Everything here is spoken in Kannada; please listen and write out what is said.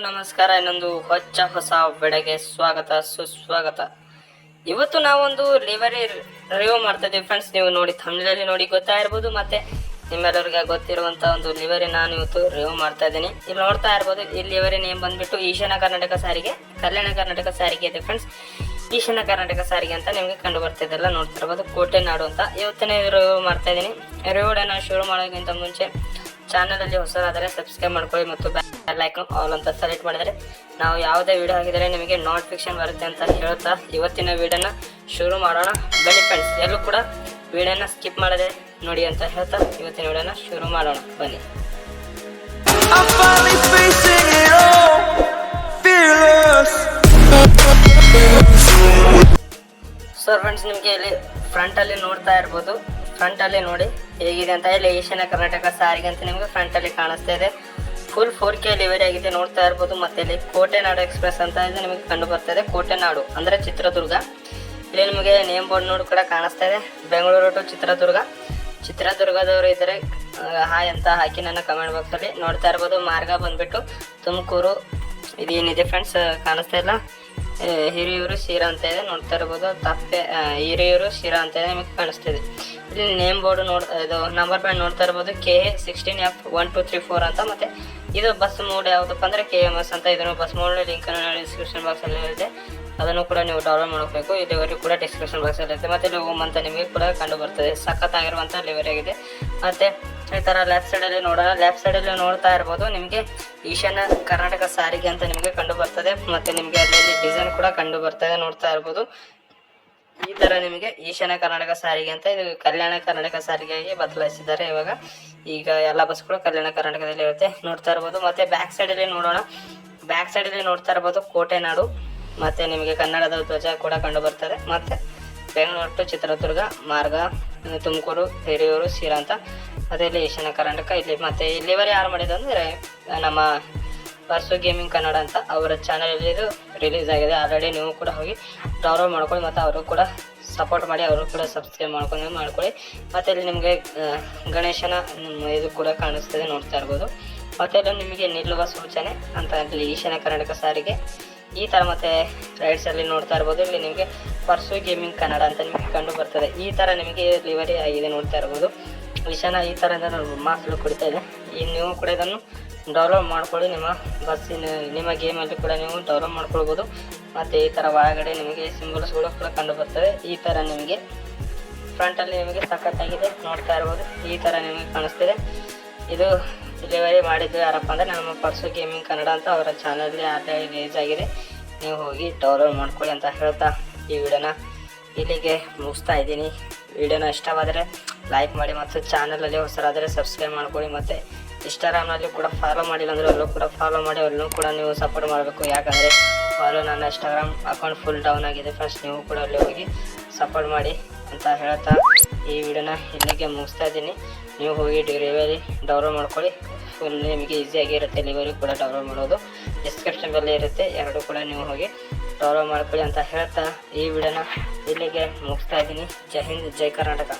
ನಮಸ್ಕಾರ. ಇನ್ನೊಂದು ಹೊಸ ಬೆಳೆಗೆ ಸ್ವಾಗತ ಸುಸ್ವಾಗತ. ಇವತ್ತು ನಾವೊಂದು ಲಿವರಿ ರಿವ್ಯೂ ಮಾಡ್ತಾ ಇದ್ದೀವಿ ಫ್ರೆಂಡ್ಸ್. ನೀವು ನೋಡಿ ಥಂಬ್ನೇಲಲ್ಲಿ ನೋಡಿ ಗೊತ್ತಾ ಇರ್ಬೋದು. ಮತ್ತೆ ನಿಮ್ಮೆಲ್ಲರಿಗೆ ಗೊತ್ತಿರುವಂತ ಒಂದು ಲಿವರಿ ನಾನು ಇವತ್ತು ರಿವ್ಯೂ ಮಾಡ್ತಾ ಇದ್ದೀನಿ. ಇಲ್ಲಿ ನೋಡ್ತಾ ಇರ್ಬೋದು, ಈ ಲಿವರಿ ನೇಮ್ ಬಂದ್ಬಿಟ್ಟು ಈಶಾನ್ಯ ಕರ್ನಾಟಕ ಸಾರಿಗೆ, ಕಲ್ಯಾಣ ಕರ್ನಾಟಕ ಸಾರಿಗೆ ಇದೆ ಫ್ರೆಂಡ್ಸ್. ಈಶಾನ್ಯ ಕರ್ನಾಟಕ ಸಾರಿಗೆ ಅಂತ ನಿಮಗೆ ಕಂಡು ಬರ್ತಿದ್ದೆಲ್ಲ ನೋಡ್ತಾ ಇರ್ಬೋದು, ಕೋಟೆನಾಡು ಅಂತ. ಇವತ್ತಿನ ರಿವ್ಯೂ ಮಾಡ್ತಾ ಇದ್ದೀನಿ. ರಿವ್ಯೂಡನ್ನ ಶುರು ಮಾಡೋಕ್ಕಿಂತ ಮುಂಚೆ ಚಾನಲ್ ಅಲ್ಲಿ ಹೊಸದಾದರೆ ಸಬ್ಸ್ಕ್ರೈಬ್ ಮಾಡ್ಕೊಳ್ಳಿ ಮತ್ತು ಬೆಲ್ ಐಕಾನ್ ಆಲ್ ಅಂತ ಸೆಲೆಕ್ಟ್ ಮಾಡಿದರೆ ನಾವು ಯಾವುದೇ ವಿಡಿಯೋ ಹಾಕಿದರೆ ನಿಮಗೆ ನೋಟಿಫಿಕೇಶನ್ ಬರುತ್ತೆ ಅಂತ ಹೇಳ್ತಾ ಇವತ್ತಿನ ವಿಡಿಯೋನ ಶುರು ಮಾಡೋಣ. ಬನ್ನಿ ಫ್ರೆಂಡ್ಸ್, ಎಲ್ಲೂ ಕೂಡ ವಿಡಿಯೋನ ಸ್ಕಿಪ್ ಮಾಡದೆ ನೋಡಿ ಅಂತ ಹೇಳ್ತಾ ಇವತ್ತಿನ ವಿಡಿಯೋನ ಶುರು ಮಾಡೋಣ. ಬನ್ನಿ. ಸೊ ಫ್ರೆಂಡ್ಸ್, ನಿಮಗೆ ಇಲ್ಲಿ ಫ್ರಂಟ್ ಅಲ್ಲಿ ನೋಡ್ತಾ ಇರ್ಬೋದು. ಫ್ರಂಟ್ ಅಲ್ಲಿ ನೋಡಿ ಹೇಗಿದೆ ಅಂತ. ಇಲ್ಲಿ ಈಶಾನ್ಯ ಕರ್ನಾಟಕ ಸಾರಿಗೆ ಅಂತ ನಿಮಗೆ ಫ್ರಂಟ್ ಅಲ್ಲಿ ಕಾಣಿಸ್ತಾ ಇದೆ. ಫುಲ್ 4K ಲಿವರಿ ಆಗಿದೆ ನೋಡ್ತಾ ಇರ್ಬೋದು. ಮತ್ತೆ ಇಲ್ಲಿ ಕೋಟೆನಾಡು ಎಕ್ಸ್ಪ್ರೆಸ್ ಅಂತ ಇದೆ ನಿಮಗೆ ಕಂಡು ಬರ್ತಾ ಇದೆ. ಕೋಟೆನಾಡು ಅಂದ್ರೆ ಚಿತ್ರದುರ್ಗ. ಇಲ್ಲಿ ನಿಮಗೆ ನೇಮ್ ಬೋರ್ಡ್ ನೋಡು ಕೂಡ ಕಾಣಿಸ್ತಾ ಇದೆ, ಬೆಂಗಳೂರು ಟು ಚಿತ್ರದುರ್ಗ. ಚಿತ್ರದುರ್ಗದವರು ಇದ್ದರೆ ಹಾಯ್ ಅಂತ ಹಾಕಿ ನನ್ನ ಕಮೆಂಟ್ ಬಾಕ್ಸ್ ಅಲ್ಲಿ. ನೋಡ್ತಾ ಇರ್ಬೋದು, ಮಾರ್ಗ ಬಂದ್ಬಿಟ್ಟು ತುಮಕೂರು. ಇದೇನಿದೆ ಫ್ರೆಂಡ್ಸ್ ಕಾಣಿಸ್ತಾ ಇಲ್ಲ, ಹಿರಿಯೂರು ಶಿರಾ ಅಂತ ಇದೆ ನೋಡ್ತಾ ಇರ್ಬೋದು. ಹಿರಿಯೂರು ಶಿರಾ ಅಂತ ಇದೆ ನಿಮಗೆ ಕಾಣಿಸ್ತಿದೆ. ಇಲ್ಲಿ ನೇಮ್ ಬೋರ್ಡ್ ಇದು ನಂಬರ್ ಪ್ಲೇಟ್ ನೋಡ್ತಾ ಇರ್ಬೋದು, KA16F1234 ಅಂತ. ಮತ್ತೆ ಇದು ಬಸ್ ಮೋಡ್ ಯಾವುದಪ್ಪ ಅಂದ್ರೆ KMS ಅಂತ. ಇದನ್ನು bus mode link description box ಅಲ್ಲಿ ಇದೆ, ಅದನ್ನು ಕೂಡ ನೀವು ಡೌನ್ಲೋಡ್ ಮಾಡಬೇಕು. ಇಲ್ಲಿವರೆಗೂ ಕೂಡ ಡಿಸ್ಕ್ರಿಪ್ಷನ್ ಬಾಕ್ಸ್ ಅಲ್ಲಿ ಇರುತ್ತೆ. ಮತ್ತೆ ಇಲ್ಲಿ ಓಮ್ ಅಂತ ನಿಮಗೆ ಕೂಡ ಕಂಡು ಬರ್ತದೆ. ಸಖತ್ತಾಗಿರುವಂತ ಲಿವರಿ ಆಗಿದೆ. ಮತ್ತೆ ಈ ತರ ಲೆಫ್ಟ್ ಸೈಡ್ ಅಲ್ಲಿ ನೋಡೋಣ. ಲೆಫ್ಟ್ ಸೈಡ್ ಅಲ್ಲಿ ನೋಡ್ತಾ ಇರ್ಬೋದು, ನಿಮಗೆ ಈಶಾನ್ಯ ಕರ್ನಾಟಕ ಸಾರಿಗೆ ಅಂತ ನಿಮಗೆ ಕಂಡು ಬರ್ತದೆ. ಮತ್ತೆ ನಿಮಗೆ ಅಲ್ಲಿ ಡಿಸೈನ್ ಕೂಡ ಕಂಡು ಬರ್ತದೆ ನೋಡ್ತಾ ಇರ್ಬೋದು. ಈ ತರ ನಿಮಗೆ ಈಶಾನ್ಯ ಕರ್ನಾಟಕ ಸಾರಿಗೆ ಅಂತ, ಇದು ಕಲ್ಯಾಣ ಕರ್ನಾಟಕ ಸಾರಿಗೆಗೆ ಬದಲಾಯಿಸಿದ್ದಾರೆ ಇವಾಗ. ಈಗ ಎಲ್ಲ ಬಸ್ಗಳು ಕಲ್ಯಾಣ ಕರ್ನಾಟಕದಲ್ಲಿ ಇರುತ್ತೆ ನೋಡ್ತಾ ಇರ್ಬೋದು. ಮತ್ತೆ ಬ್ಯಾಕ್ ಸೈಡ್ ಅಲ್ಲಿ ನೋಡೋಣ. ಬ್ಯಾಕ್ ಸೈಡ್ ಅಲ್ಲಿ ನೋಡ್ತಾ ಇರ್ಬೋದು ಕೋಟೆನಾಡು. ಮತ್ತೆ ನಿಮಗೆ ಕನ್ನಡದ ಧ್ವಜ ಕೂಡ ಕಂಡು ಬರ್ತದೆ. ಮತ್ತೆ ಬೆಂಗಳೂರು ಟು ಚಿತ್ರದುರ್ಗ ಮಾರ್ಗ, ತುಮಕೂರು, ಹಿರಿಯೂರು, ಶಿರಾ ಅಂತ. ಮತ್ತೆ ಇಲ್ಲಿ ಈಶಾನ್ಯ ಕರ್ನಾಟಕ. ಇಲ್ಲಿ ಮತ್ತೆ ಇಲ್ಲಿವರೆ ಯಾರು ಮಾಡಿದ್ರು ಅಂದ್ರೆ ನಮ್ಮ ಪರ್ಸು ಗೇಮಿಂಗ್ ಕನ್ನಡ ಅಂತ ಅವರ ಚಾನಲ್ ಅಲ್ಲಿ ಇದು ರಿಲೀಸ್ ಆಗಿದೆ ಆಲ್ರೆಡಿ. ನೀವು ಕೂಡ ಹೋಗಿ ಡೌನ್ಲೋಡ್ ಮಾಡ್ಕೊಳ್ಳಿ. ಮತ್ತು ಅವರು ಕೂಡ ಸಪೋರ್ಟ್ ಮಾಡಿ, ಅವರು ಕೂಡ ಸಬ್ಸ್ಕ್ರೈಬ್ ಮಾಡ್ಕೊಳ್ಳಿ. ಮತ್ತೆ ಇಲ್ಲಿ ನಿಮಗೆ ಗಣೇಶನ ಇದು ಕೂಡ ಕಾಣಿಸ್ತದೆ ನೋಡ್ತಾ ಇರ್ಬೋದು. ಮತ್ತೆ ಇಲ್ಲಿ ನಿಮಗೆ ನಿಲ್ಲುವ ಸೂಚನೆ ಅಂತ ಇಲ್ಲಿ ಈಶಾನ್ಯ ಕರ್ನಾಟಕ ಸಾರಿಗೆ ಈ ತರ. ಮತ್ತೆ ರೈಟ್ಸ್ ಅಲ್ಲಿ ನೋಡ್ತಾ ಇರ್ಬೋದು, ಇಲ್ಲಿ ನಿಮಗೆ ಪರ್ಸು ಗೇಮಿಂಗ್ ಕನ್ನಡ ಅಂತ ನಿಮಗೆ ಕಂಡು ಬರ್ತದೆ. ಈ ತರ ನಿಮಗೆ ಲಿವರಿ ಆಗಿದೆ ನೋಡ್ತಾ ಇರ್ಬೋದು. ಈಶಾನ್ಯ ಈ ತರ ಮಾರ್ಕ್ಸ್ ಕೊಡ್ತಾ ಇದೆ. ನೀವು ಕೂಡ ಇದನ್ನು ಡೌನ್ಲೋಡ್ ಮಾಡ್ಕೊಳ್ಳಿ. ನಿಮ್ಮ ಗೇಮಲ್ಲಿ ಕೂಡ ನೀವು ಡೌನ್ಲೋಡ್ ಮಾಡ್ಕೊಳ್ಬೋದು. ಮತ್ತು ಈ ಥರ ಒಳಗಡೆ ನಿಮಗೆ ಸಿಂಬಲ್ಸ್ಗಳು ಕೂಡ ಕಂಡು ಬರ್ತದೆ. ಈ ಥರ ನಿಮಗೆ ಫ್ರಂಟಲ್ಲಿ ನಿಮಗೆ ಸಖತ್ತಾಗಿದೆ ನೋಡ್ತಾ ಇರ್ಬೋದು. ಈ ಥರ ನಿಮಗೆ ಕಾಣಿಸ್ತಿದೆ. ಇದು ಡೆಲಿವರಿ ಮಾಡಿದ್ದು ಯಾರಪ್ಪ ಅಂದರೆ ನಮ್ಮ ಪರ್ಸು ಗೇಮಿಂಗ್ ಕನ್ನಡ ಅಂತ ಅವರ ಚಾನಲಲ್ಲಿ ಆಲ್ರೆಡಿ ರಿಲೀಸ್ ಆಗಿದೆ. ನೀವು ಹೋಗಿ ಡೌನ್ಲೋಡ್ ಮಾಡ್ಕೊಳ್ಳಿ ಅಂತ ಹೇಳ್ತಾ ಈ ವಿಡಿಯೋನ ಇಲ್ಲಿಗೆ ಮುಗಿಸ್ತಾ ಇದ್ದೀನಿ. ವಿಡಿಯೋನ ಇಷ್ಟವಾದರೆ ಲೈಕ್ ಮಾಡಿ ಮತ್ತು ಚಾನಲಲ್ಲಿ ಹೊಸರಾದರೆ ಸಬ್ಸ್ಕ್ರೈಬ್ ಮಾಡ್ಕೊಳ್ಳಿ. ಮತ್ತು ಇನ್ಸ್ಟಾಗ್ರಾಮ್ನಲ್ಲಿ ಕೂಡ ಫಾಲೋ ಮಾಡಿಲ್ಲ ಅಂದರೆ ಅಲ್ಲೂ ಕೂಡ ಫಾಲೋ ಮಾಡಿ, ಅಲ್ಲೂ ಕೂಡ ನೀವು ಸಪೋರ್ಟ್ ಮಾಡಬೇಕು. ಯಾಕಂದರೆ ನನ್ನ ಇನ್ಸ್ಟಾಗ್ರಾಮ್ ಅಕೌಂಟ್ ಫುಲ್ ಡೌನ್ ಆಗಿದೆ ಫ್ರೆಂಡ್ಸ್. ನೀವು ಕೂಡ ಅಲ್ಲಿ ಹೋಗಿ ಸಪೋರ್ಟ್ ಮಾಡಿ ಅಂತ ಹೇಳ್ತಾ ಈ ವಿಡಿಯೋನ ಇಲ್ಲಿಗೆ ಮುಗಿಸ್ತಾ ಇದ್ದೀನಿ. ನೀವು ಹೋಗಿ ಲಿವರಿ ಡೌನ್ಲೋಡ್ ಮಾಡ್ಕೊಳ್ಳಿ. ಫುಲ್ ನಿಮಗೆ ಈಸಿಯಾಗಿ ಇರುತ್ತೆ ಲಿವರಿ ಕೂಡ ಡೌನ್ಲೋಡ್ ಮಾಡೋದು. ಡಿಸ್ಕ್ರಿಪ್ಷನ್ ಬಲ್ಲಿ ಇರುತ್ತೆ, ಎರಡು ಕೂಡ ನೀವು ಹೋಗಿ ಡೌನ್ಲೋಡ್ ಮಾಡ್ಕೊಳ್ಳಿ ಅಂತ ಹೇಳ್ತಾ ಈ ವಿಡಿಯೋನ ಇಲ್ಲಿಗೆ ಮುಗಿಸ್ತಾ ಇದ್ದೀನಿ. ಜೈ ಹಿಂದ್, ಜೈ ಕರ್ನಾಟಕ.